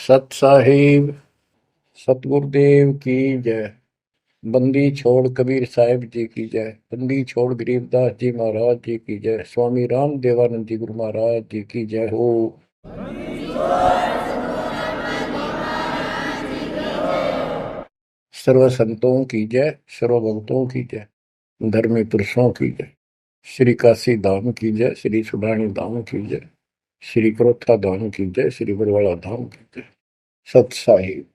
सत साहिब सतगुरुदेव की जय। बंदी छोड़ कबीर साहिब जी की जय। बंदी छोड़ गरीबदास जी महाराज जी की जय। स्वामी राम देवानंद जी गुरु महाराज जी की जय हो। सर्व संतों की जय, सर्व भक्तों की जय, धर्मी पुरुषों की जय। श्री काशी धाम की जय, श्री सुडानी धाम की जय, श्री क्रोथा धाम की जय, श्री बरवाड़ा धाम की जय। सत साहिब।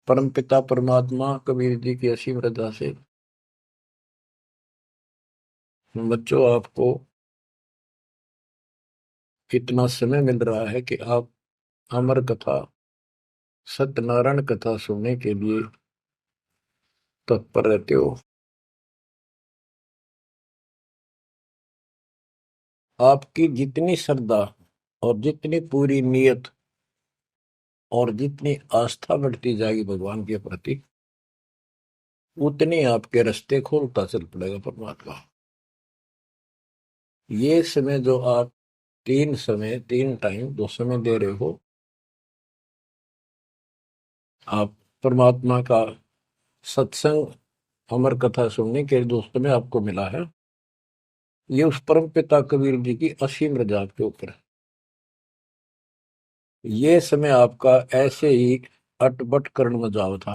परम पिता परमात्मा कबीर जी की असीम रजा से बच्चों आपको इतना समय मिल रहा है कि आप अमर कथा, सत्यनारायण कथा सुनने के लिए तत्पर रहते हो। आपकी जितनी श्रद्धा और जितनी पूरी नियत और जितनी आस्था बढ़ती जाएगी भगवान के प्रति, उतनी आपके रास्ते खोलता चल पड़ेगा परमात्मा। ये समय जो आप तीन टाइम दो समय दे रहे हो, आप परमात्मा का सत्संग अमर कथा सुनने के जो समय आपको मिला है, ये उस परम पिता कबीर जी की असीम रजा के ऊपर है। ये समय आपका ऐसे ही अटपट कर्ण में जाओ था।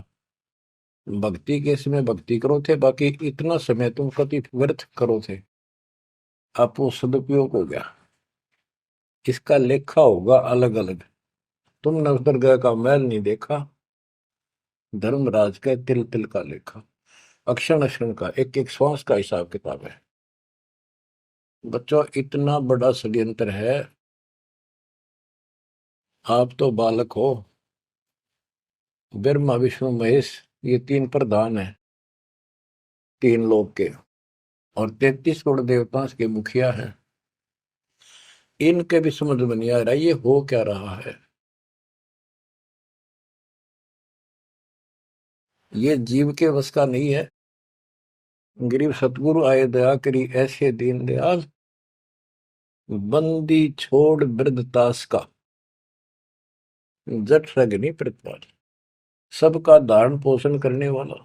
भक्ति के समय भक्ति करो थे, बाकी इतना समय तुम कति व्यर्थ करो थे, आप वो सदुपयोग हो गया। इसका लेखा होगा अलग अलग। तुमने उस दरगाह का मैल नहीं देखा, धर्मराज का तिल तिल का लेखा, अक्षण अक्षण का, एक एक श्वास का हिसाब किताब है। बच्चों, इतना बड़ा षड्यंत्र है। आप तो बालक हो। ब्रह्मा विष्णु महेश, ये तीन प्रधान है, तीन लोक के, और 33 करोड़ देवता के मुखिया हैं। इनके भी समझ में नहीं आ रहा ये हो क्या रहा है। ये जीव के वश का नहीं है। गरीब सतगुरु आए दया करी ऐसे दीन दयाल, बंदी छोड़ वृद्धतास का, जट रगनी प्रतिपाल। सबका धारण पोषण करने वाला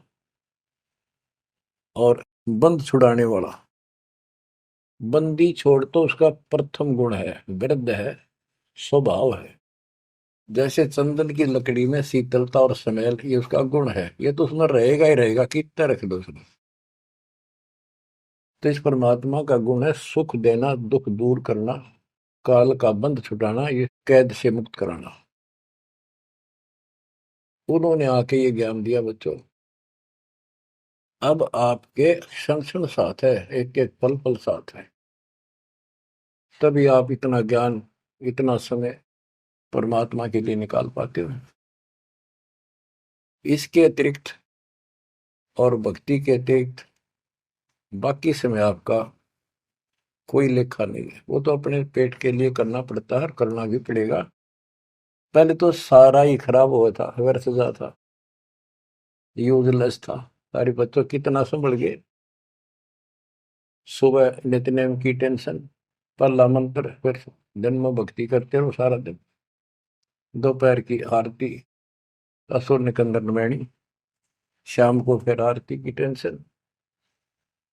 और बंद छुड़ाने वाला। बंदी छोड़ तो उसका प्रथम गुण है, वृद्ध है, स्वभाव है। जैसे चंदन की लकड़ी में शीतलता और स्मेल, ये उसका गुण है। ये तो उसमें रहेगा ही रहेगा, कितना रख दो उसमें। तो इस परमात्मा का गुण है सुख देना, दुख दूर करना, काल का बंध छुटाना, ये कैद से मुक्त कराना। उन्होंने आके ये ज्ञान दिया बच्चों। अब आपके क्षण क्षण साथ है, एक एक पल पल साथ है। तभी आप इतना ज्ञान, इतना समय परमात्मा के लिए निकाल पाते हो। इसके अतिरिक्त और भक्ति के अतिरिक्त बाकी समय आपका कोई लेखा नहीं है। वो तो अपने पेट के लिए करना पड़ता है, करना भी पड़ेगा। पहले तो सारा ही खराब हुआ था, व्यर्थ जा था, यूजलेस था। सारे बच्चों कितना संभल गए। सुबह नित्यनेम की टेंशन, पहला मंत्र, फिर दिन में भक्ति करते रहो सारा दिन, दोपहर की आरती, असुर निकंदन नमैनी, शाम को फिर आरती की टेंशन।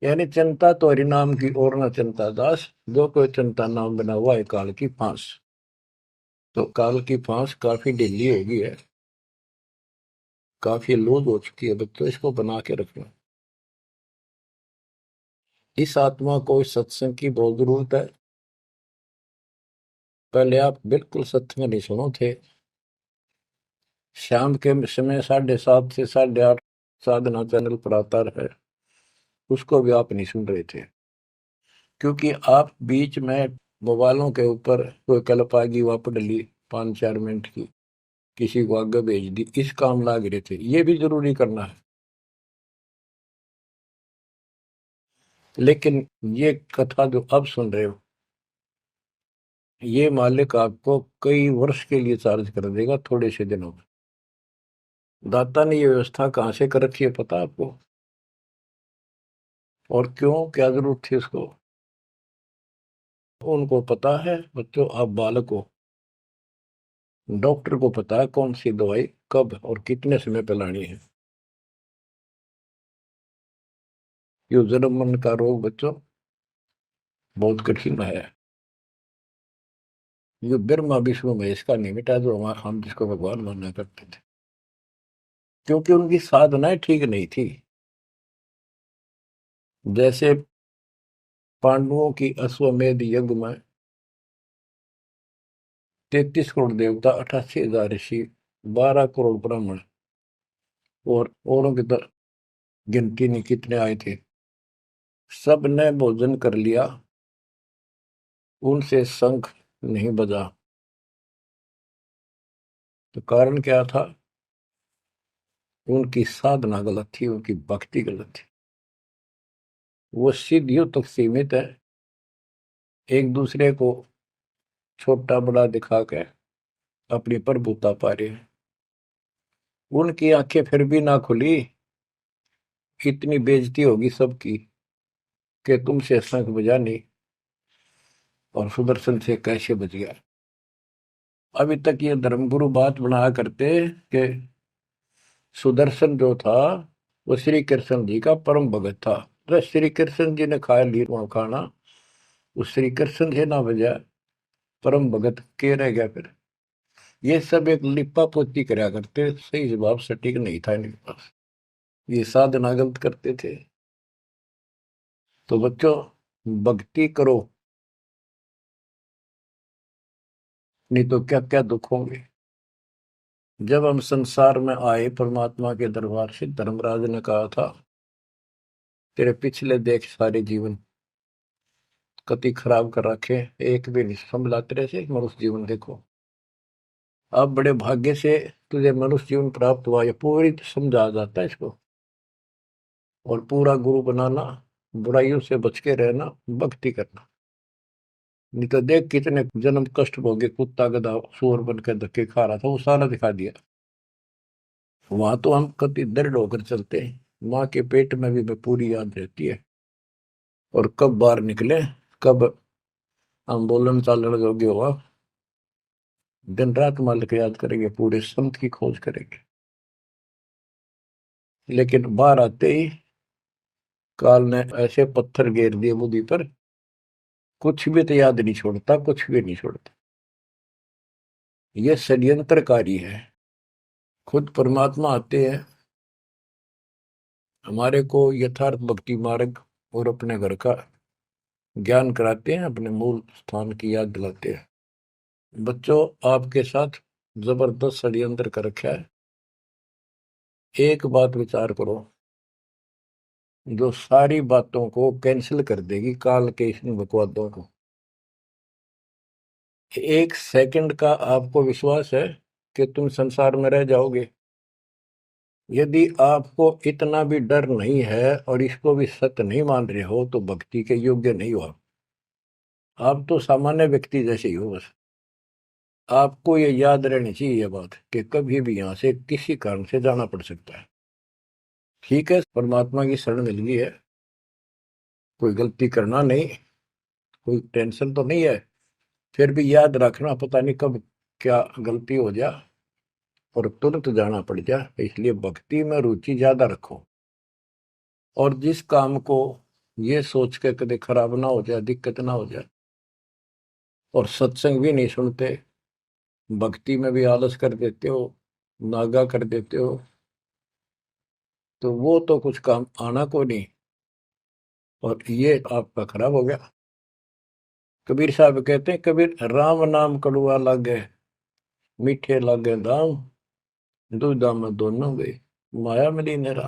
यानी चिंता तो हरि नाम की और न चिंता दास, जो कोई चिंता नाम बना हुआ है काल की फांस। तो काल की फांस काफी ढीली हो गई है, काफी लूज हो चुकी है बच्चों, इसको बना के रखना। इस आत्मा को इस सत्संग की बहुत जरूरत है। पहले आप बिल्कुल सत्संग नहीं सुनो थे। शाम के समय 7:30 से 8:30 साधना चैनल पर आता है, उसको भी आप नहीं सुन रहे थे, क्योंकि आप बीच में मोबाइलों के ऊपर कोई कल्प आ गई, वापस डली 5-4 मिनट की, किसी को आगे भेज दी, इस काम लाग रहे थे। ये भी जरूरी करना है, लेकिन ये कथा जो अब सुन रहे हो, ये मालिक आपको कई वर्ष के लिए चार्ज कर देगा थोड़े से दिनों में। दाता ने ये व्यवस्था कहां से कर रखी है पता आपको? और क्यों, क्या जरूरत थी उसको? उनको पता है बच्चों, आप बालक हो, डॉक्टर को पता है कौन सी दवाई कब और कितने समय पे लानी है। ये जन्म मन का रोग बच्चों बहुत कठिन है। ये ब्रह्मा विष्णु महेश का नहीं मिटा जो हम जिसको भगवान माना करते थे, क्योंकि उनकी साधनाएं ठीक नहीं थी। जैसे पांडवों की अश्वमेध यज्ञ में 33 करोड़ देवता, 88,000 ऋषि, 12 करोड़ ब्राह्मण और औरों की तो गिनती नहीं कितने आए थे, सब ने भोजन कर लिया, उनसे शंख नहीं बजा। तो कारण क्या था? उनकी साधना गलत थी, उनकी भक्ति गलत थी। वो सिद्धियों तक सीमित है, एक दूसरे को छोटा बड़ा दिखा के अपनी प्रभुता पा रहे हैं। उनकी आंखें फिर भी ना खुली, इतनी बेइज्जती होगी सबकी कि तुमसे शंख बजा नहीं और सुदर्शन से कैसे बच गया। अभी तक ये धर्मगुरु बात बनाया करते कि सुदर्शन जो था वो श्री कृष्ण जी का परम भगत था। तो श्री कृष्ण जी ने खाया ली खाना, उस श्री कृष्ण से ना बजा, परम भगत के रह गया फिर। ये सब एक लिपा पोती कराया करते, सही जवाब सटीक नहीं था इनके पास, ये साधना गलत करते थे। तो बच्चों भक्ति करो, नहीं तो क्या क्या दुख होंगे। जब हम संसार में आए परमात्मा के दरबार से, धर्मराज ने कहा था तेरे पिछले देख सारे जीवन कति खराब कर रखे, एक भी नहीं संभला तेरे से मनुष्य जीवन देखो। अब बड़े भाग्य से तुझे मनुष्य जीवन प्राप्त हुआ, ये पूरी समझा जाता है इसको। और पूरा गुरु बनाना, बुराइयों से बच के रहना, भक्ति करना। नहीं तो देख कितने जन्म कष्ट भोगे, कुत्ता गधा सूअर बन के धक्के खा रहा था, वो सारा दिखा दिया। वहां तो हम कति दृढ़ होकर चलते हैं, माँ के पेट में भी मैं पूरी याद रहती है। और कब बाहर निकले, कब हम बोलन चालन योग्य हुआ, दिन रात मालिक याद करेंगे, पूरे संत की खोज करेंगे। लेकिन बाहर आते ही काल ने ऐसे पत्थर घेर दिए बुद्धि पर, कुछ भी तो याद नहीं छोड़ता, कुछ भी नहीं छोड़ता। ये षड्यंत्रकारी है। खुद परमात्मा आते हैं, हमारे को यथार्थ भक्ति मार्ग और अपने घर का ज्ञान कराते हैं, अपने मूल स्थान की याद दिलाते हैं। बच्चों आपके साथ जबरदस्त षड्यंत्र कर रखा है। एक बात विचार करो जो सारी बातों को कैंसिल कर देगी, काल के इन बकवादों को। एक सेकंड का आपको विश्वास है कि तुम संसार में रह जाओगे? यदि आपको इतना भी डर नहीं है और इसको भी सत्य नहीं मान रहे हो तो भक्ति के योग्य नहीं हो आप तो सामान्य व्यक्ति जैसे ही हो बस। आपको ये याद रहनी चाहिए ये बात कि कभी भी यहां से किसी कारण से जाना पड़ सकता है। ठीक है, परमात्मा की शरण मिल गई है, कोई गलती करना नहीं, कोई टेंशन तो नहीं है। फिर भी याद रखना, पता नहीं कब क्या गलती हो जाए और तुरंत जाना पड़ जाए, इसलिए भक्ति में रुचि ज्यादा रखो। और जिस काम को ये सोच के कभी खराब ना हो जाए, दिक्कत ना हो जाए, और सत्संग भी नहीं सुनते, भक्ति में भी आलस कर देते हो, नागा कर देते हो, तो वो तो कुछ काम आना को नहीं, और ये आपका खराब हो गया। कबीर साहब कहते हैं, कबीर राम नाम कड़ुआ लागे, मीठे लागे दाम, दुविधा में दोनों गए, माया मिली नेरा।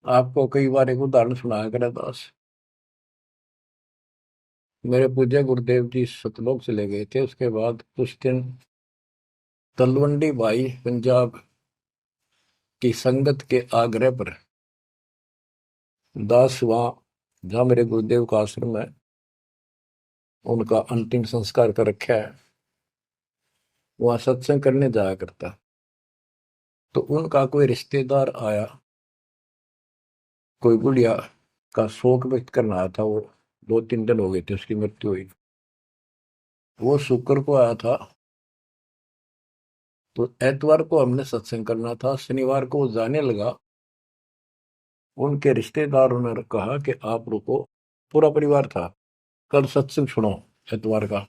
आपको कई बार एक उदाहरण सुनाया करे दास। मेरे पूज्य गुरुदेव जी सतलोक चले गए थे, उसके बाद कुछ दिन तलवंडी भाई पंजाब की संगत के आग्रह पर दास वहां, जहां मेरे गुरुदेव का आश्रम है, उनका अंतिम संस्कार कर रखा है, वहां सत्संग करने जाया करता। तो उनका कोई रिश्तेदार आया, कोई बुढ़िया का शोक व्यक्त करना आया था। वो 2-3 दिन हो गए थे उसकी मृत्यु हुई। वो शुक्र को आया था, तो एतवार को हमने सत्संग करना था, शनिवार को वो जाने लगा। उनके रिश्तेदारों ने कहा कि आप रुको, पूरा परिवार था, कल सत्संग सुनो एतवार का।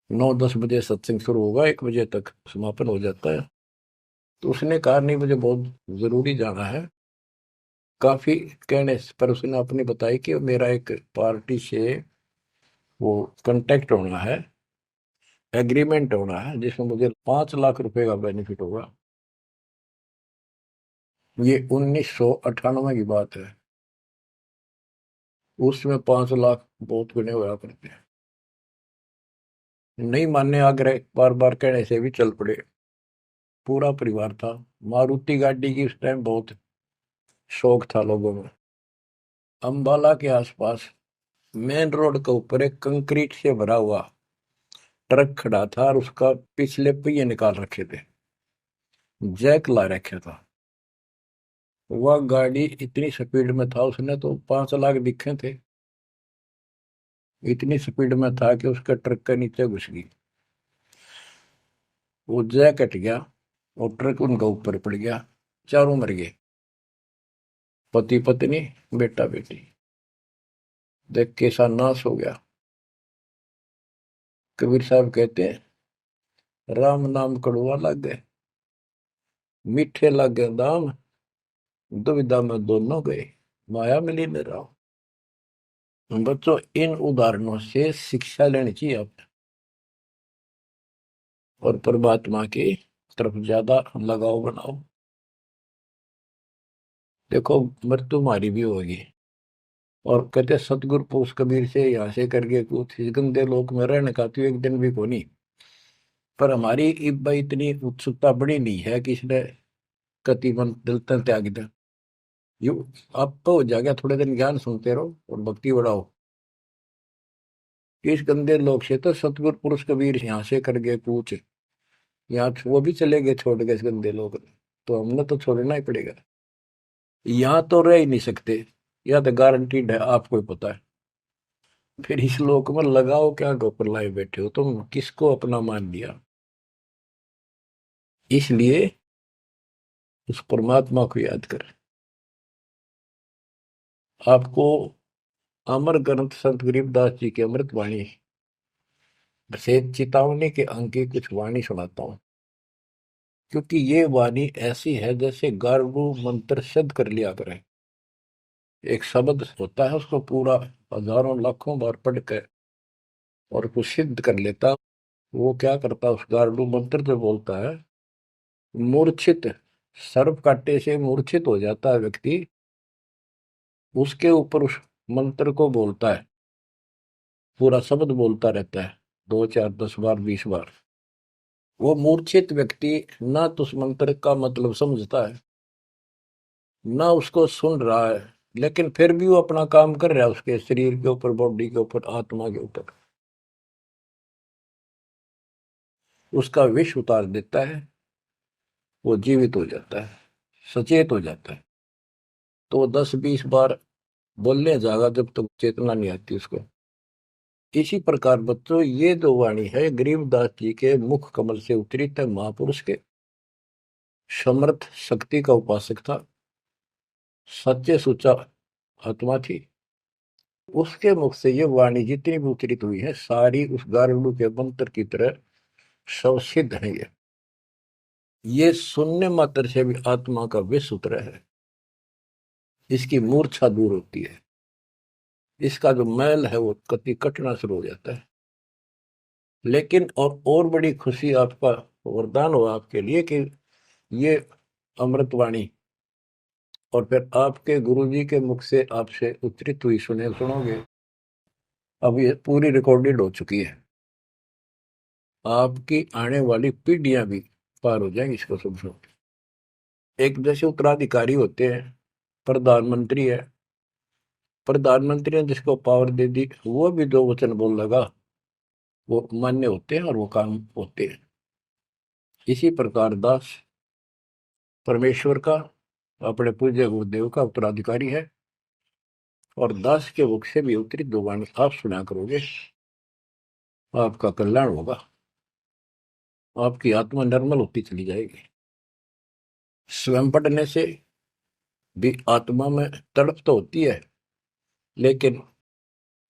9-10 बजे सत्संग शुरू होगा, 1 बजे तक समापन हो जाता है। तो उसने कहा नहीं, मुझे बहुत जरूरी जाना है। काफी कहने पर उसने अपनी बताई कि मेरा एक पार्टी से वो कांटेक्ट होना है, एग्रीमेंट होना है, जिसमें मुझे 5 लाख रुपए का बेनिफिट होगा। ये 1998 की बात है। उसमें 5 लाख बहुत गिने हुआ करते हैं। नहीं मानने आग्रह बार बार कहने से भी चल पड़े। पूरा परिवार था। मारुति गाड़ी की उस टाइम बहुत शौक था लोगों में। अंबाला के आसपास मेन रोड के ऊपर एक कंक्रीट से भरा हुआ ट्रक खड़ा था और उसका पिछले पहिए निकाल रखे थे, जैक ला रखा था। वह गाड़ी इतनी स्पीड में था, उसने तो 5 लाख दिखे थे। इतनी स्पीड में था कि उसका ट्रक के नीचे घुस गई। वो जैक कट गया और ट्रक उनका ऊपर पड़ गया। चारों मर गए, पति पत्नी बेटा बेटी। देख कैसा नाश हो गया। कबीर साहब कहते हैं, राम नाम कड़वा लग गए, मीठे लग गए दाम, दुविधा में दोनों गए, माया मिली न राम। बच्चों, इन उदाहरणों से शिक्षा लेनी चाहिए आप, और परमात्मा की तरफ ज्यादा लगाव बनाओ। देखो, मृत्यु हमारी भी होगी। और कहते सतगुरु पुरुष कबीर से यहाँ से करके कुछ इस गंदे लोक में रहने का तो एक दिन भी को नहीं। पर हमारी इब्बा इतनी उत्सुकता बड़ी नहीं है कि इसने कति मन दिलता त्याग दे। यू अब तो हो जाएगा, थोड़े दिन ज्ञान सुनते रहो और भक्ति बढ़ाओ। इस गंदे लोग से तो सतगुरु पुरुष कबीर यहाँ से करके पूछ, यहाँ वो भी चले गए छोड़ के इस गंदे लोग। तो हमने तो छोड़ना ही पड़ेगा। यहाँ तो रह ही नहीं सकते, या तो गारंटीड है, आपको ही पता है। फिर इस लोक में लगाओ क्या, गोपर लाए बैठे हो तुम, किसको अपना मान लिया। इसलिए उस परमात्मा को याद कर। आपको अमर ग्रंथ संत गरीबदास जी की अमृत वाणी से चेतावनी के अंक की कुछ वाणी सुनाता हूं। क्योंकि ये वाणी ऐसी है जैसे गारडू मंत्र सिद्ध कर लिया करें। एक शब्द होता है, उसको पूरा हजारों लाखों बार पढ़ कर और उसको सिद्ध कर लेता। वो क्या करता, उस गारडू मंत्र जो बोलता है, मूर्छित सर्प काटे से मूर्छित हो जाता है व्यक्ति, उसके ऊपर उस मंत्र को बोलता है, पूरा शब्द बोलता रहता है, 2 4 10 बार 20 बार। वो मूर्छित व्यक्ति ना तो उस मंत्र का मतलब समझता है, ना उसको सुन रहा है, लेकिन फिर भी वो अपना काम कर रहा है, उसके शरीर के ऊपर, बॉडी के ऊपर, आत्मा के ऊपर। उसका विष उतार देता है, वो जीवित हो जाता है, सचेत हो जाता है। तो वो 10 20 बार बोलने जाएगा जब तक चेतना नहीं आती उसको। इसी प्रकार बच्चों, ये जो वाणी है गरीबदास जी के मुख कमल से उतरी तक, महापुरुष के समर्थ शक्ति का उपासक था, सच्चे सुचा आत्मा थी। उसके मुख से ये वाणी जितनी भी उतरित हुई है, सारी उस गारुड़ के मंत्र की तरह सब सिद्ध है। ये सुनने मात्र से भी आत्मा का विष उतरा है, इसकी मूर्छा दूर होती है, इसका जो मैल है वो कति कटना शुरू हो जाता है। लेकिन और बड़ी खुशी आपका वरदान हो आपके लिए कि ये अमृतवाणी और फिर आपके गुरुजी के मुख से आपसे उच्चरित हुई सुनोगे। अब ये पूरी रिकॉर्डेड हो चुकी है, आपकी आने वाली पीढ़ियां भी पार हो जाएंगी इसको सुन सुन। एक जैसे उत्तराधिकारी होते हैं, प्रधानमंत्री है, प्रधानमंत्री ने जिसको पावर दे दी, वो भी जो वचन बोल लगा वो मान्य होते हैं और वो काम होते हैं। इसी प्रकार दास परमेश्वर का, अपने पूज्य गुरुदेव का उत्तराधिकारी है, और दास के मुख से भी उत्तरित दो वाणी आप सुना करोगे, आपका कल्याण होगा। आपकी आत्मा निर्मल होती चली जाएगी। स्वयं पढ़ने से भी आत्मा में तड़प तो होती है, लेकिन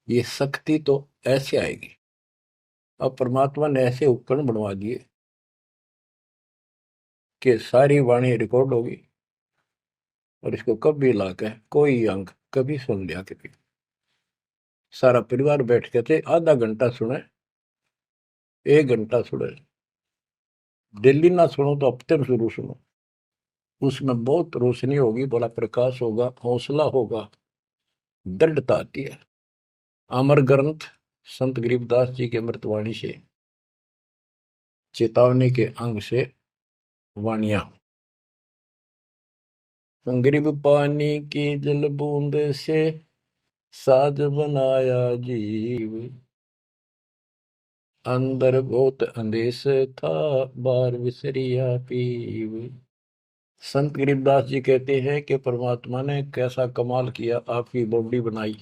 ये शक्ति तो ऐसे आएगी। अब परमात्मा ने ऐसे उपकरण बनवा दिए कि सारी वाणी रिकॉर्ड होगी, और इसको कभी लाके कोई अंग कभी सुन लिया कभी, सारा परिवार बैठ के थे, आधा घंटा सुने, 1 घंटा सुने, डेली ना सुनो तो हफ्ते में शुरू सुनो, उसमें बहुत रोशनी होगी, बड़ा प्रकाश होगा, हौसला होगा, दृढ़ता आती है। अमर ग्रंथ संत गरीबदास जी के अमृतवाणी से, चेतावनी के अंग से वाणियां। गरीब पानी की जल बूंद से साज बनाया जीव, अंदर बहुत अंदेश था, बार विसरिया पीव। संत गरीबदास जी कहते हैं कि परमात्मा ने कैसा कमाल किया, आपकी बॉडी बनाई,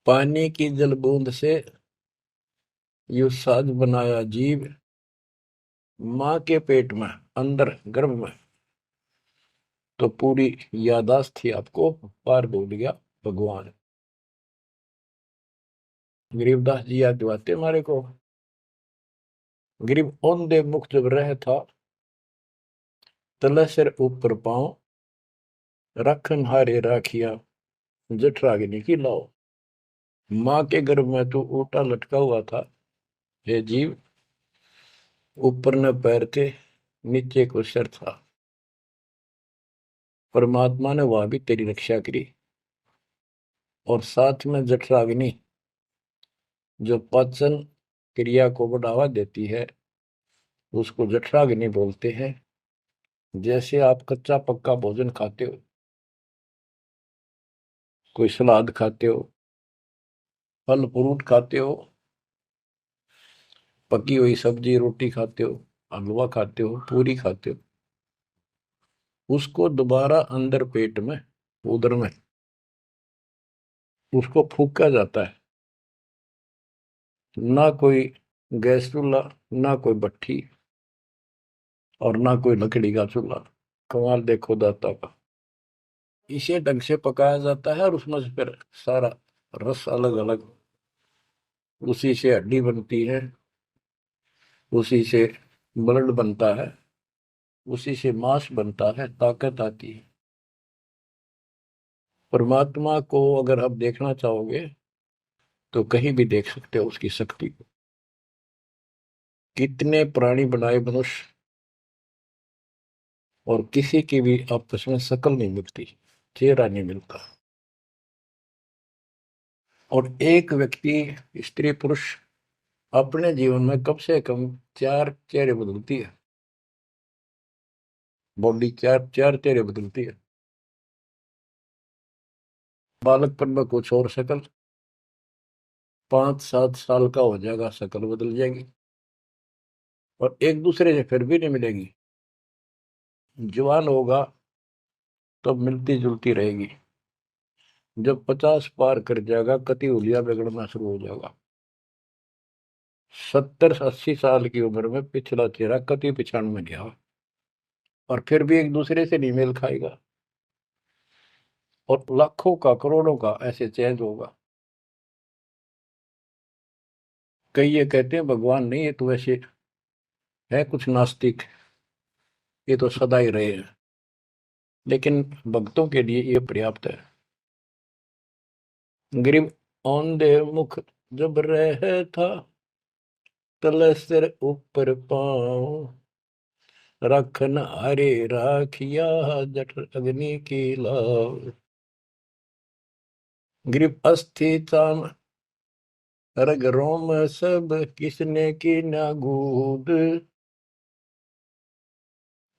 पानी की जल बूंद से यू साज बनाया जीव, माँ के पेट में, अंदर गर्भ में तो पूरी यादाश्त थी आपको, पार बोल गया भगवान। गरीबदास जी याद दिवाते हमारे को। गरीब औंधे मुख जब रह था, तले सिर ऊपर पांव, रखन हारे राखिया, जठराग्नि की लाओ। माँ के गर्भ में तू उल्टा लटका हुआ था, हे जीव, ऊपर न पैर थे, नीचे को सिर था। परमात्मा ने वहां भी तेरी रक्षा करी, और साथ में जठराग्नि जो पाचन क्रिया को बढ़ावा देती है, उसको जठराग्नि बोलते हैं। जैसे आप कच्चा पक्का भोजन खाते हो, कोई सलाद खाते हो, फल फ्रूट खाते हो, पकी हुई सब्जी रोटी खाते हो, हलवा खाते हो, पूरी खाते हो, उसको दोबारा अंदर पेट में, उदर में, उसको फूका जाता है। ना कोई गैस चूल्हा, ना कोई भट्ठी, और ना कोई लकड़ी का चूल्हा। कमाल देखो दाता का। इसे ढंग से पकाया जाता है, और उसमें से फिर सारा रस अलग अलग, उसी से हड्डी बनती है, उसी से ब्लड बनता है, उसी से मांस बनता है, ताकत आती है। परमात्मा को अगर आप देखना चाहोगे तो कहीं भी देख सकते हो उसकी शक्ति को। कितने प्राणी बनाए मनुष्य, और किसी की भी आपस में शकल नहीं मिलती, चेहरा नहीं मिलता। और एक व्यक्ति, स्त्री पुरुष, अपने जीवन में कम से कम 4 चेहरे बदलती है। बॉडी 4 चेहरे बदलती है। बालकपन में कुछ और शक्ल, 5-7 साल का हो जाएगा शक्ल बदल जाएगी, और एक दूसरे से फिर भी नहीं मिलेगी। जवान होगा तो मिलती जुलती रहेगी, जब 50 पार कर जाएगा कति उलिया बिगड़ना शुरू हो जाएगा। 70-80 साल की उम्र में पिछला चेहरा कति पिछाड़ में गया, और फिर भी एक दूसरे से नहीं मेल खाएगा, और लाखों का करोड़ों का ऐसे चेंज होगा। कई ये कहते हैं भगवान नहीं, ये तो वैसे है कुछ नास्तिक, ये तो सदा ही रहे हैं, लेकिन भक्तों के लिए ये पर्याप्त है। गरीब औंधे मुख जब रह था, तले सिर ऊपर पाँव, रखन हरे राखिया, जठ अग्नि की लाव। गरीब अस्थि चाम रग रोम सब, किसने की ना गूद,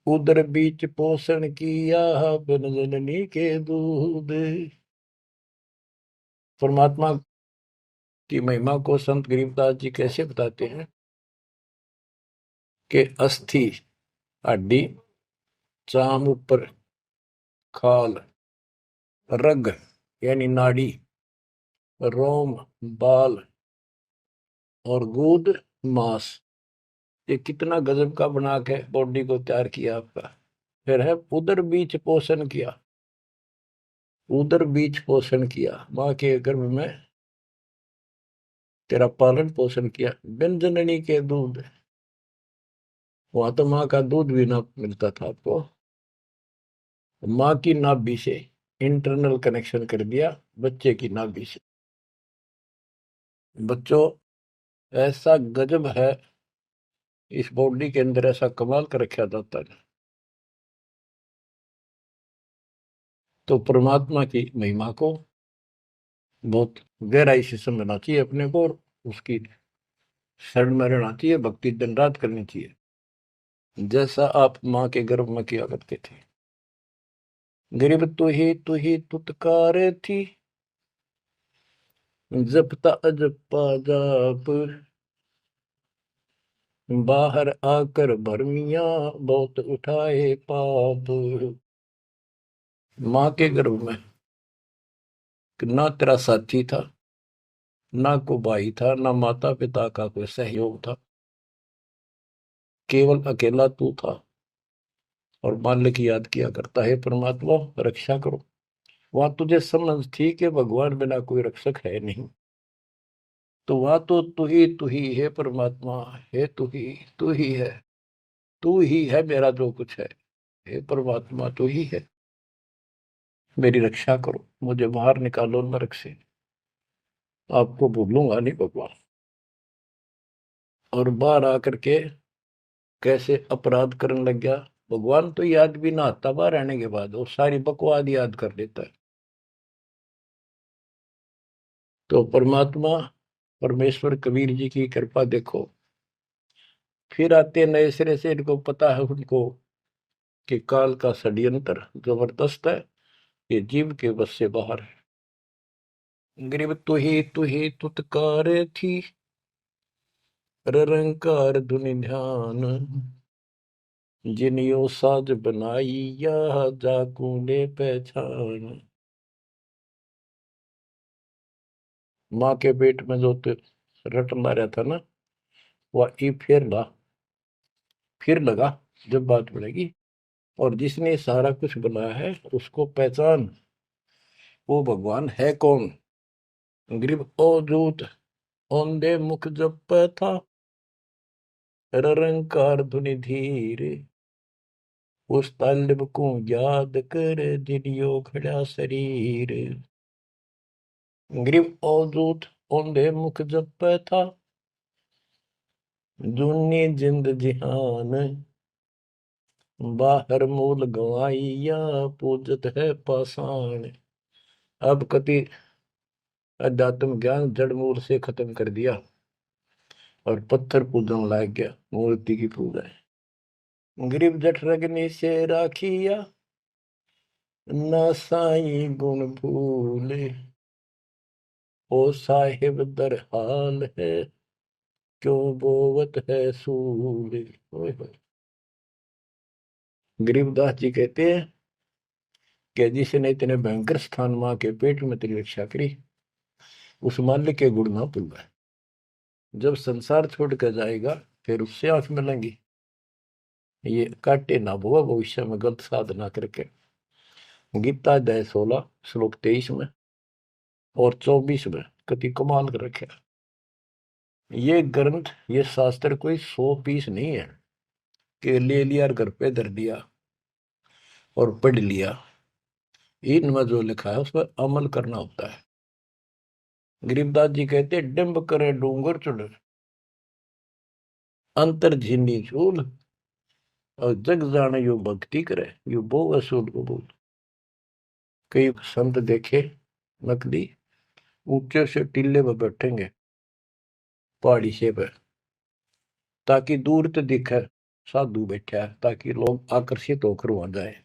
उदर बीच पोषण किया, बिन जननी के दूध। परमात्मा की महिमा को संत गरीबदास जी कैसे बताते हैं कि अस्थि हड्डी, चाम ऊपर खाल, रग यानी नाड़ी, रोम बाल, और गूद मांस, ये कितना गजब का बना के बॉडी को तैयार किया आपका। फिर है उदर बीच पोषण किया, उदर बीच पोषण किया, माँ के गर्भ में तेरा पालन पोषण किया। बिन जननी के दूध, वहां तो माँ का दूध भी ना मिलता था आपको। माँ की नाभि से इंटरनल कनेक्शन कर दिया बच्चे की नाभि से। बच्चों, ऐसा गजब है इस बॉडी के अंदर, ऐसा कमाल कर रखा जाता है। तो परमात्मा की महिमा को बहुत गहराई से समझना चाहिए अपने को, और उसकी शरण में रहना चाहिए, भक्ति दिन रात करनी चाहिए, जैसा आप माँ के गर्भ में किया करते थे। गरीब तू ही तुतकार थी, जपता अजपा जाप, बाहर आकर भरमिया बहुत उठाए पाप। माँ के गर्भ में ना तेरा साथी था, ना को भाई था, ना माता पिता का कोई सहयोग था, केवल अकेला तू था। और मालिक याद किया करता है, परमात्मा रक्षा करो। वहां तुझे समझ थी कि भगवान बिना कोई रक्षक है नहीं, तो वहां तो तू ही है परमात्मा, है तू ही है, तू ही है मेरा जो कुछ है। हे परमात्मा तू ही है, मेरी रक्षा करो, मुझे बाहर निकालो नरक से, आपको भूलूंगा नहीं भगवान। और बाहर आकर के कैसे अपराध करने लग गया। भगवान तो याद भी ना आता बाहर आने के बाद, वो सारी बकवाद याद कर लेता है। तो परमात्मा परमेश्वर कबीर जी की कृपा देखो, फिर आते नए सिरे से, इनको पता है उनको कि काल का षड्यंत्र जबरदस्त है, ये जीव के बस से बाहर है। गरीब तू ही तुतकार थी, रंकार धुनि ध्यान, जिनियो साज बनाई या जाकू ने पहचान। माँ के पेट में जो रटना रहता ना, वह ई फिर लगा जब बात बढ़ेगी। और जिसने सारा कुछ बनाया है उसको पहचान, वो भगवान है कौन। गरीब अवधूत औंधे मुख जप था, रंकार धुनि धीर, उस तालिब को याद कर दिलियो खड़ा शरीर। गरीब अवधूत औंधे मुख जप था, जूनी जिंद जिहान, बाहर मूल गवाइया पूजत है पाषाण। अब कति अध्यात्म ज्ञान जड़ मूल से खत्म कर दिया और पत्थर पूजन लाग गया, मूर्ति की पूजा है। गरीब जठ रगनी से राखिया, ना साई गुण भूले, ओ साहिब दर हाल है, क्यों बोवत है सूले। ओए होए। गरीबदास जी कहते हैं कि जिसने इतने भयंकर स्थान मां के पेट में तेरी रक्षा करी, उस मालिक के गुण ना भूलना। जब संसार छोड़ कर जाएगा फिर उससे आंख मिलेंगी, ये काटे ना बुआ भविष्य में गलत साधना करके। गीता अध्याय 16 श्लोक 23 में और 24 में कति कमाल कर रखे। ये ग्रंथ, ये शास्त्र कोई 100 पीस नहीं है कि ले लिया और घर पे धर दिया और पढ़ लिया। इनमें जो लिखा है उस पर अमल करना होता है। गरीबदास जी कहते डिंब करे डूंगर चुड़, अंतर झिन्नी झूल, और जग जाने यो भक्ति करे, यो बो असूल कबूल। कई संत देखे नकली ऊंचे से टीले पर बैठेंगे पहाड़ी से पे, ताकि दूर तो दिखे साधु बैठा है, ताकि लोग आकर्षित होकर वहां जाए।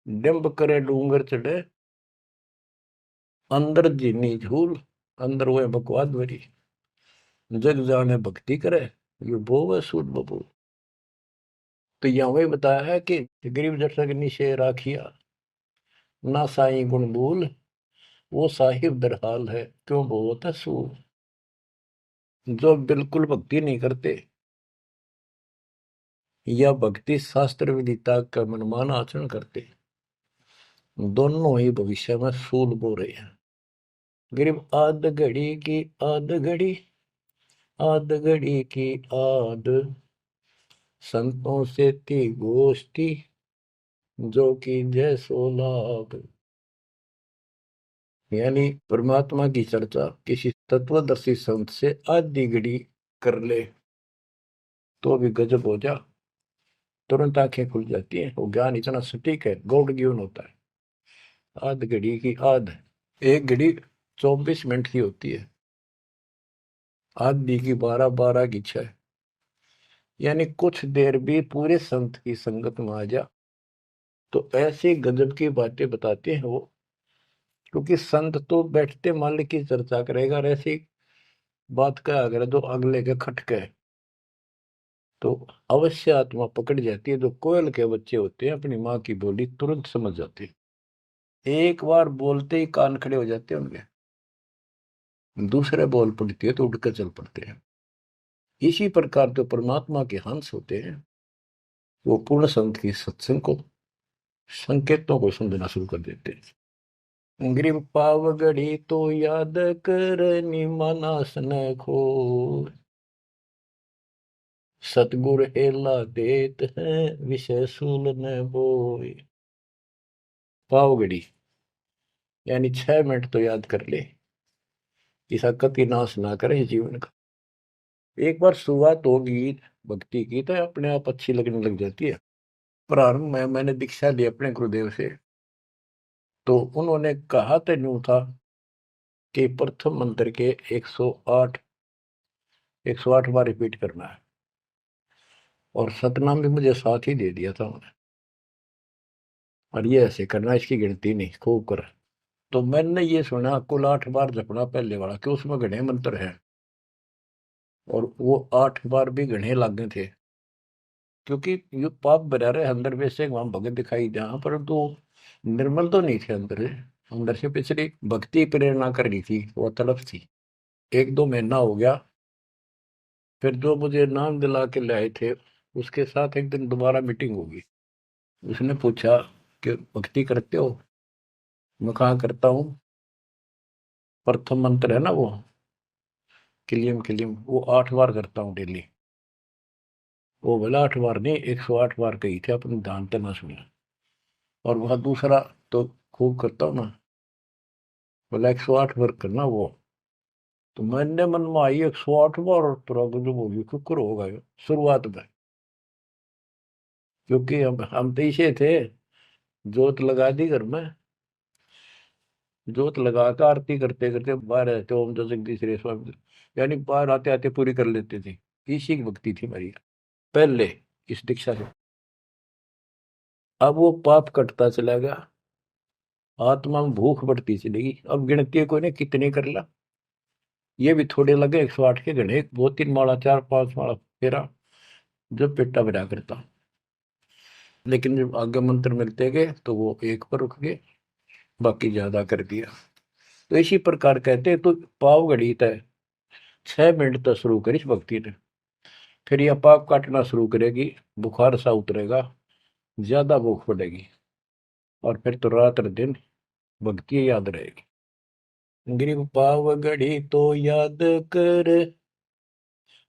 डिंब करे डूंगर चढ़े, अंदर जीनी झूल, अंदर वो बकवाद भरी, जग जाने भक्ति करे, ये बोवे सूद बबूल। तो यहाँ वही बताया है कि गरीब जठरग निशे राखिया, ना साई गुण भूल, वो साहिब दरहाल है, क्यों बोवत है सूल। जो बिल्कुल भक्ति नहीं करते या भक्ति शास्त्र विदिता का मनमान आचरण करते, दोनों ही भविष्य में सूल बो रहे हैं। गरीब आध घड़ी की आध घड़ी, आध घड़ी की आध, संतों से थी गोष्ठी, जो कि जय सो लाभ। यानी परमात्मा की चर्चा किसी तत्वदर्शी संत से आधी घड़ी कर ले तो भी गजब हो जा, तुरंत आंखें खुल जाती हैं। वो ज्ञान इतना सटीक है, गॉड गिवन होता है। आध घड़ी की आध, एक घड़ी 24 मिनट की होती है, आधी की 12, 12 की 6। यानी कुछ देर भी पूरे संत की संगत में आ जा तो ऐसी गजब की बातें बताते हैं वो। क्योंकि संत तो बैठते मालिक की चर्चा करेगा, और ऐसी बात का अगर जो अगले के खटके तो अवश्य आत्मा पकड़ जाती है। जो कोयल के बच्चे होते हैं अपनी माँ की बोली तुरंत समझ जाते हैं, एक बार बोलते ही कान खड़े हो जाते हैं उनके। दूसरे बोल पड़ती है तो उठकर चल पड़ते हैं। इसी प्रकार जो परमात्मा के हंस होते हैं वो पूर्ण संत की सत्संग को, संकेतों को समझना शुरू कर देते हैं। ग्रीव पावगढ़ी तो याद करनी मानस न खो, सतगुर हेला देत है विषय सूल न बोए। पावगढ़ी यानी 6 मिनट तो याद कर ले, इसका कति नाश ना करे जीवन का। एक बार शुरुआत होगी भक्ति की तो अपने आप अच्छी लगने लग जाती है। प्रारंभ में मैंने दीक्षा ली अपने गुरुदेव से, तो उन्होंने कहा तो यूं था कि प्रथम मंत्र के 108 बार रिपीट करना है, और सतनाम भी मुझे साथ ही दे दिया था उन्होंने, और ये ऐसे करना, इसकी गिनती नहीं, खूब कर। तो मैंने ये सुना कुल 8 बार जपना पहले वाला, कि उसमें घने मंत्र हैं, और वो 8 बार भी घने लागे थे। क्योंकि ये पाप भरा रहे अंदर वैसे वहां भगत दिखाई जहां पर तो निर्मल तो नहीं थे अंदर से। अंदर से पिछली भक्ति प्रेरणा कर रही थी, वो तड़प थी। 1-2 महीना हो गया, फिर जो मुझे नाम दिला के लाए थे उसके साथ एक दिन दोबारा मीटिंग होगी। उसने पूछा कि भक्ति करते हो? मैं कहा करता हूँ। प्रथम मंत्र है ना वो, किलियम किलियम, वो 8 बार करता हूँ डेली। वो बोला 8 बार नहीं, 108 बार कही थे, अपने ध्यान से ना सुना। और वह दूसरा तो खूब करता हूँ ना, बोला 108 बार करना वो। तो मैंने मन में आई 108 बार, और तुरंत जो होगी कुकर होगा ये शुरुआत में। क्योंकि हम तो इसे थे, जोत लगा दी घर में, जोत लगा कर आरती करते करते बाहर रहते, ओम जो जगदीश रे स्वामी, यानी बाहर आते आते पूरी कर लेते थे। इसी की भक्ति थी मेरी पहले, इस दीक्षा से। अब वो पाप कटता चला गया, आत्मा में भूख बढ़ती चलेगी। अब गिनती कोई ने कितने कर ला, ये भी थोड़े लगे 108 के गणे, 2-3 माला 4-5 माला फेरा, जब पेटा भरा करता। लेकिन जब आगे मंत्र मिलते गए तो वो एक पर रुक गए, बाकी ज्यादा कर दिया। तो इसी प्रकार कहते हैं, तो पाव घड़ी तय 6 मिनट तक शुरू करी इस भक्ति ने, फिर यह पाप काटना शुरू करेगी, बुखार सा उतरेगा, ज्यादा भूख पड़ेगी, और फिर तो रात दिन भक्ति याद रहेगी। ग्रीव पाव घड़ी तो याद कर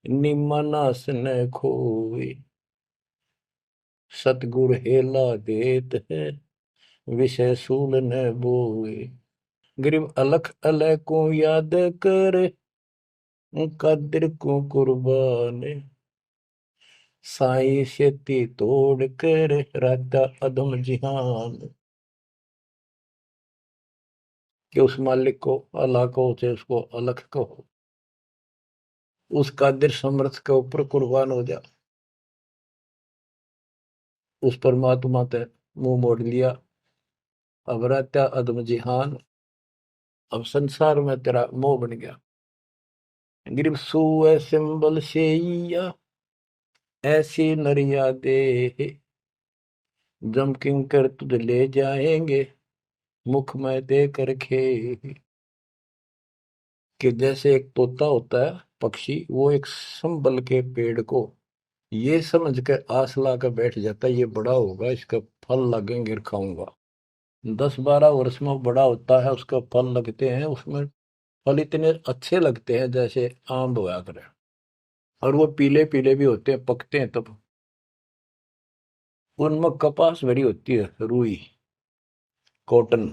निमनास न खोए, सतगुर हेला देत है विषय सूल न बोए। ग्रीव अलख अलय को याद कर कदर को कुर्बान, साई शेती तोड़ कर राता अदम जिहान। कि उस मालिक को अल्लाह को से उसको अलख कहो, उस कादिर समर्थ के ऊपर कुर्बान हो जा। उस परमात्मा ते मुंह मोड़ लिया, अब रहता अदम जिहान, अब संसार में तेरा मोह बन गया। गिरब सुए सिंबल शेया ऐसी नरिया दे, जम किंकर तुझ ले जाएंगे मुख में दे कर खे। कि जैसे एक तोता होता है पक्षी, वो एक संबल के पेड़ को ये समझ के आस ला कर बैठ जाता है ये बड़ा होगा, इसका फल लगेंगे खाऊंगा। 10-12 वर्ष में वो बड़ा होता है, उसका फल लगते हैं, उसमें फल इतने अच्छे लगते हैं जैसे आम होया करे, और वो पीले पीले भी होते हैं, पकते हैं तब। उनमें कपास भरी होती है, रुई, कॉटन,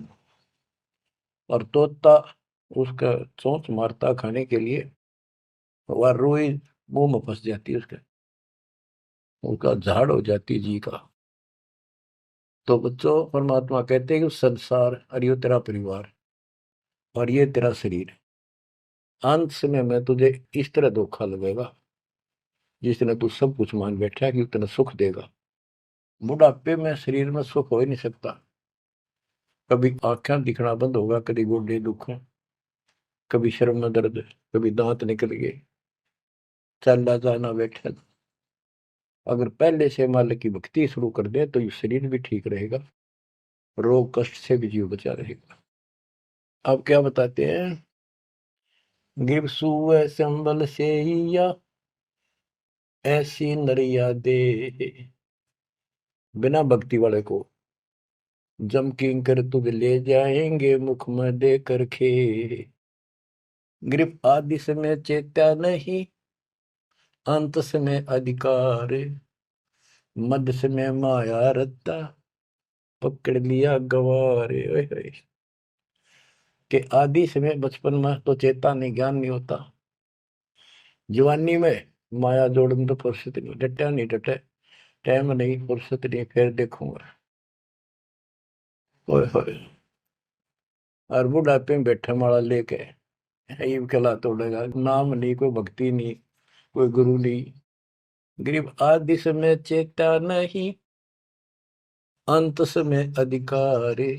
और तोता उसका चोंच मारता खाने के लिए, वह रुई मुंह में फंस जाती है उसके, उसका झाड़ हो जाती है जी का। तो बच्चों, परमात्मा कहते हैं कि संसार और ये तेरा परिवार और ये तेरा शरीर, अंत समय में तुझे इस तरह धोखा लगेगा जिसने तू सब कुछ मान बैठा है कि उतना सुख देगा। बुढ़ापे में शरीर में सुख हो ही नहीं सकता। कभी आंखें दिखना बंद होगा, कभी गोडे दुख, कभी शर्म में दर्द, कभी दांत निकल गए, चलना जाना बैठा। अगर पहले से मालिक की भक्ति शुरू कर दे तो ये शरीर भी ठीक रहेगा, रोग कष्ट से भी जीव बचा रहेगा। अब क्या बताते हैं, गिर सुअ संबल से या ऐसी नरिया दे, बिना भक्ति वाले को जम किंकर तुझ ले जाएंगे मुख में दे कर खे। ग्रीप आदि समय चेत्या नहीं, अंत समय अधिकार, मध्य समय माया रत्ता, पकड़ लिया गवारे। ओए होए। कि आदि समय बचपन में तो चेता नहीं, ज्ञान नहीं होता, जवानी में माया जोड़न तो फुर्सत नहीं, डटा नहीं डटे, टाइम नहीं, फुर्सत नहीं, फिर देखूंगा। ओए होए। और बुढ़ापे में बैठे माला लेके ये कला तोड़ेगा, नाम नहीं, कोई भक्ति नहीं, कोई गुरु नहीं। गरीब आदि समय चेता नहीं, अंत समय अधिकारी,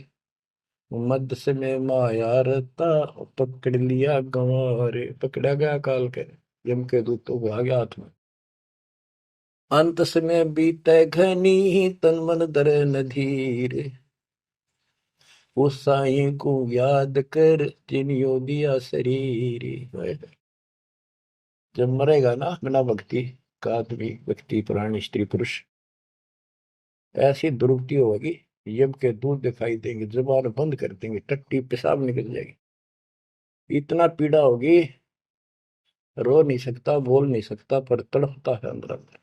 मध्य समय माया रता, पकड़ लिया गंवारे। पकड़ा गया काल के, यम के दूतों को आ गया हाथ में। अंत समय बीते घनी, तन मन धरे न धीर, उस साईं को याद कर जिनियो दिया शरीर। जब मरेगा ना बिना भक्ति का आदमी, व्यक्ति, प्राणी, स्त्री, पुरुष, ऐसी दुर्गति होगी, यम के दूध दिखाई देंगे, जुबान बंद कर देंगे, टट्टी पेशाब निकल जाएगी, इतना पीड़ा होगी, रो नहीं सकता, बोल नहीं सकता, पर तड़पता है अंदर अंदर,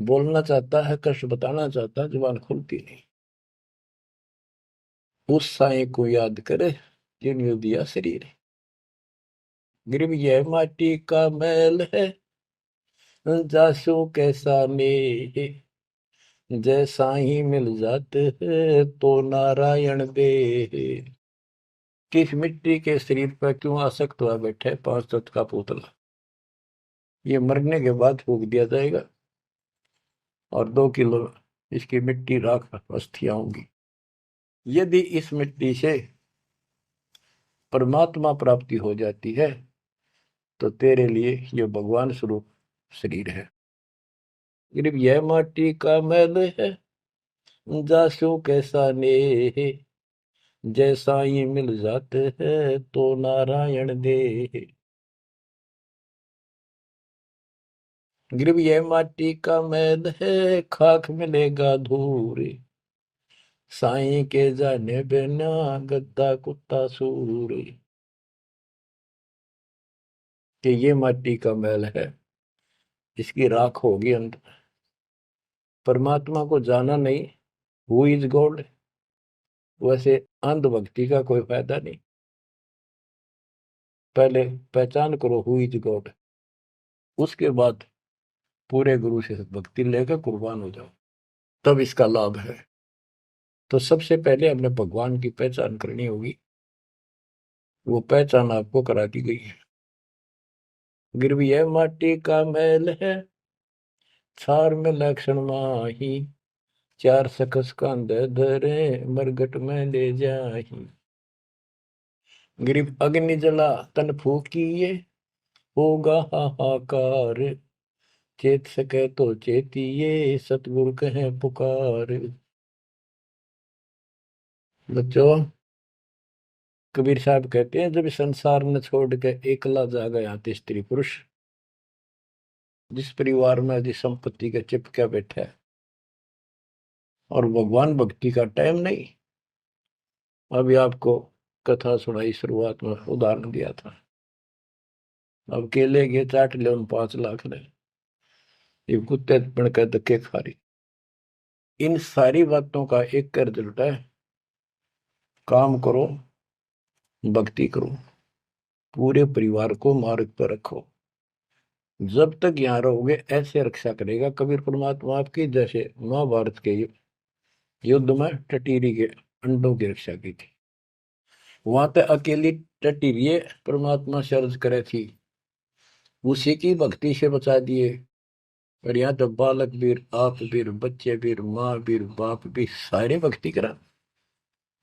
बोलना चाहता है, कष्ट बताना चाहता है, जुबान खुलती नहीं। उस साईं को याद करे जिन्होंने दिया शरीर। गिरव यह माटी का मैल है, जासू कैसा ने, जैसा ही मिल जाते है तो नारायण दे। किस मिट्टी के शरीर पर क्यों आसक्त हुआ बैठे 5 तत्व का पुतला, ये मरने के बाद फूक दिया जाएगा, और 2 किलो इसकी मिट्टी राख अस्थियां होंगी। यदि इस मिट्टी से परमात्मा प्राप्ति हो जाती है तो तेरे लिए ये भगवान स्वरूप शरीर है। सिर्फ यह माटी का मैल है, जासू कैसा ने, जैसा ही मिल जाते हैं तो नारायण दे। गिरव यह माटी का मैल है, खाक मिलेगा धूर, साईं के जाने बिना गद्दा कुत्ता सूर। कि ये माटी का मैल है, इसकी राख होगी अंत। परमात्मा को जाना नहीं, हु इज गॉड, वैसे अंधभक्ति का कोई फायदा नहीं। पहले पहचान करो हु इज गॉड, उसके बाद पूरे गुरु से भक्ति लेकर कुर्बान हो जाओ, तब इसका लाभ है। तो सबसे पहले हमने भगवान की पहचान करनी होगी, वो पहचान आपको करा दी गई है। गिरवी है माटी का मैल है, छार में लक्षण माही, चार सकस कांध धरे मरगट में ले जाही। गिरिव अग्नि जला तन फूकिए, होगा हाहाकार, चेत सके तो चेतिए, सतगुरु कहे पुकार। बच्चों, कबीर साहब कहते हैं जब संसार न छोड़ के एकला जा गया स्त्री पुरुष, जिस परिवार में जिस संपत्ति के चिपके बैठा है और भगवान भक्ति का टाइम नहीं। अभी आपको कथा सुनाई, शुरुआत में उदाहरण दिया था। अब केले के चाट ले, उन 5 लाख ने, ये कुत्ते बन कर धक्के खा रही। इन सारी बातों का एक कर रिजल्ट है, काम करो, भक्ति करो, पूरे परिवार को मार्ग पर रखो। जब तक यहाँ रहोगे ऐसे रक्षा करेगा कबीर परमात्मा आपकी, जैसे महाभारत के युद्ध में टटीरी के अंडों की रक्षा की थी। वहां तक अकेली टटीरी परमात्मा सर्ज करे थी, उसी की भक्ति से बचा दिए। और यहाँ तो बालक वीर, आप वीर, बच्चे वीर, माँ वीर, बाप भी सारे भक्ति करा।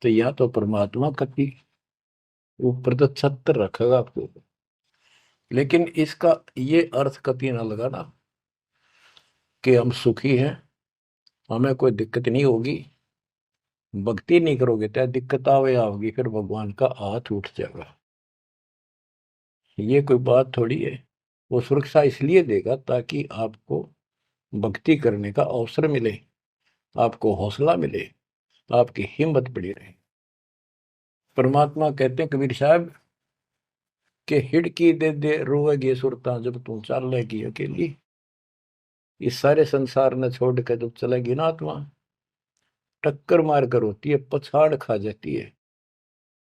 तो यहाँ तो परमात्मा कति ऊपर तो छत्र रखेगा आपको। लेकिन इसका ये अर्थ कभी ना लगाना कि हम सुखी हैं, हमें कोई दिक्कत नहीं होगी। भक्ति नहीं करोगे तो दिक्कत आवे आओगी, फिर भगवान का हाथ उठ जाएगा। ये कोई बात थोड़ी है। वो सुरक्षा इसलिए देगा ताकि आपको भक्ति करने का अवसर मिले, आपको हौसला मिले, आपकी हिम्मत बड़ी रहे। परमात्मा कहते हैं कबीर साहब के हिड़की दे दे रोएगी सुरता, जब तू चलेगी अकेली। इस सारे संसार ने छोड़ कर जब चलेगी ना आत्मा, टक्कर मार कर होती है, पछाड़ खा जाती है।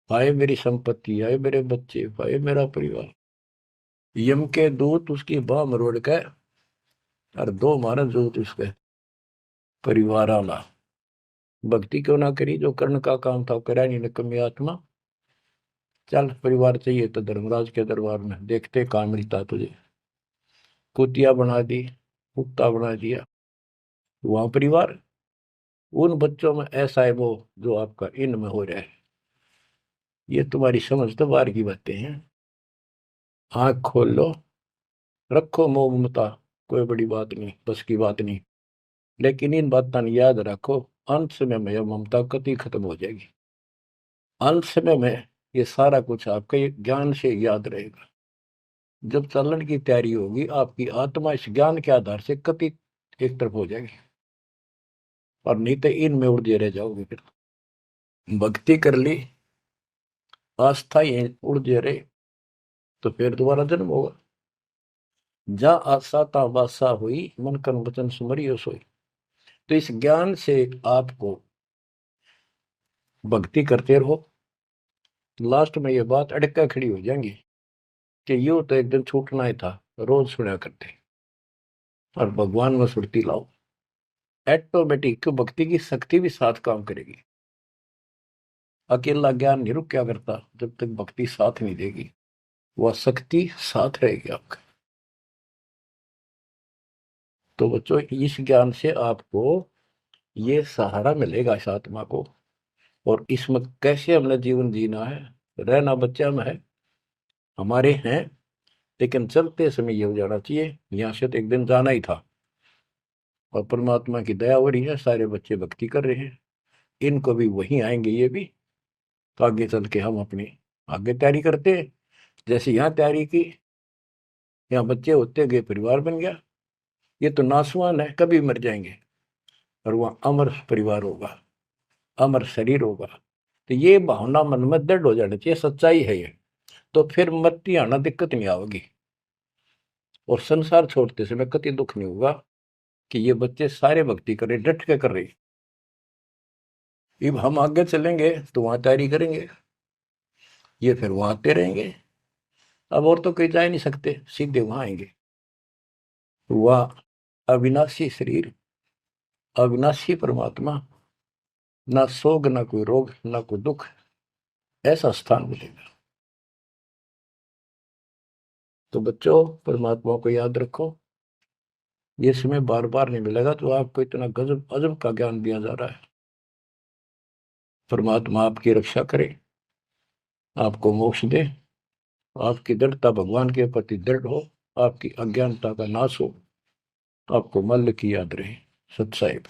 हाय मेरी संपत्ति, हाय मेरे बच्चे, हाय मेरा परिवार। यम के दूत उसकी बाह मरोड़ के और 2 मारा दूत उसके परिवार आला। भक्ति क्यों ना करी, जो कर्ण का काम था करा नहीं निकम्मी आत्मा। चल परिवार चाहिए तो धर्मराज के दरबार में देखते कहाँ मिलता तुझे। कुतिया बना दी, कुत्ता बना दिया। वहां परिवार, उन बच्चों में ऐसा है वो जो आपका इनमें हो रहा है। ये तुम्हारी समझ तो बाहर की बातें हैं। आंख खोल लो, रखो मोह ममता, कोई बड़ी बात नहीं, बस की बात नहीं। लेकिन इन बातों याद रखो, अंत समय में यह ममता कति खत्म हो जाएगी। अंत समय में ये सारा कुछ आपके ज्ञान से याद रहेगा। जब चलन की तैयारी होगी, आपकी आत्मा इस ज्ञान के आधार से कति एक तरफ हो जाएगी, और नहीं तो इनमें उलझे रह जाओगे। फिर भक्ति कर ली, आस्था ये उलझे रहे, तो फिर दोबारा जन्म होगा। जा आशा ता वासा हुई, मन कर्म वचन सुमरियो सोई। तो इस ज्ञान से आपको भक्ति करते रहो। लास्ट में ये बात अड़का खड़ी हो जाएंगी कि यूं तो एक दिन छूटना ही था, रोज सुना करते। और भगवान में सुरती लाओ, ऑटोमेटिक भक्ति की शक्ति भी साथ काम करेगी। अकेला ज्ञान नहीं रुक क्या करता, जब तक भक्ति साथ नहीं देगी, वह शक्ति साथ रहेगी आपका। तो बच्चों, इस ज्ञान से आपको ये सहारा मिलेगा इस आत्मा को। और इसमें कैसे हमने जीवन जीना है, रहना बच्चा में है, हमारे हैं, लेकिन चलते समय ये हो जाना चाहिए यहाँ से तो एक दिन जाना ही था। और परमात्मा की दया हो रही है, सारे बच्चे भक्ति कर रहे हैं, इनको भी वहीं आएंगे ये भी। तो आगे चल के हम अपनी आगे तैयारी करते हैं। जैसे यहाँ तैयारी की, यहाँ बच्चे होते गए, परिवार बन गया। ये तो नासवान है, कभी मर जाएंगे, और वहाँ अमर परिवार होगा, अमर शरीर होगा। तो ये भावना मन में दृढ़ हो जानी चाहिए, सच्चाई है ये। तो फिर मरती आना दिक्कत नहीं आवेगी, और संसार छोड़ते समय कति दुख नहीं होगा कि ये बच्चे सारे भक्ति कर रहे, डट के कर रहे। अब हम आगे चलेंगे तो वहां तैयारी करेंगे, ये फिर वहां आते रहेंगे। अब और तो कहीं जा ही नहीं सकते, सीधे वहां आएंगे। वह अविनाशी शरीर, अविनाशी परमात्मा, ना सोग, ना कोई रोग, ना कोई दुख, ऐसा स्थान मिलेगा। तो बच्चों, परमात्मा को याद रखो। ये समय बार बार नहीं मिलेगा, तो आपको इतना गजब अजब का ज्ञान दिया जा रहा है। परमात्मा आपकी रक्षा करे, आपको मोक्ष दे, आपकी दृढ़ता भगवान के प्रति दृढ़ हो, आपकी अज्ञानता का नाश हो, आपको मल्ल की याद रहे। सत साहिब।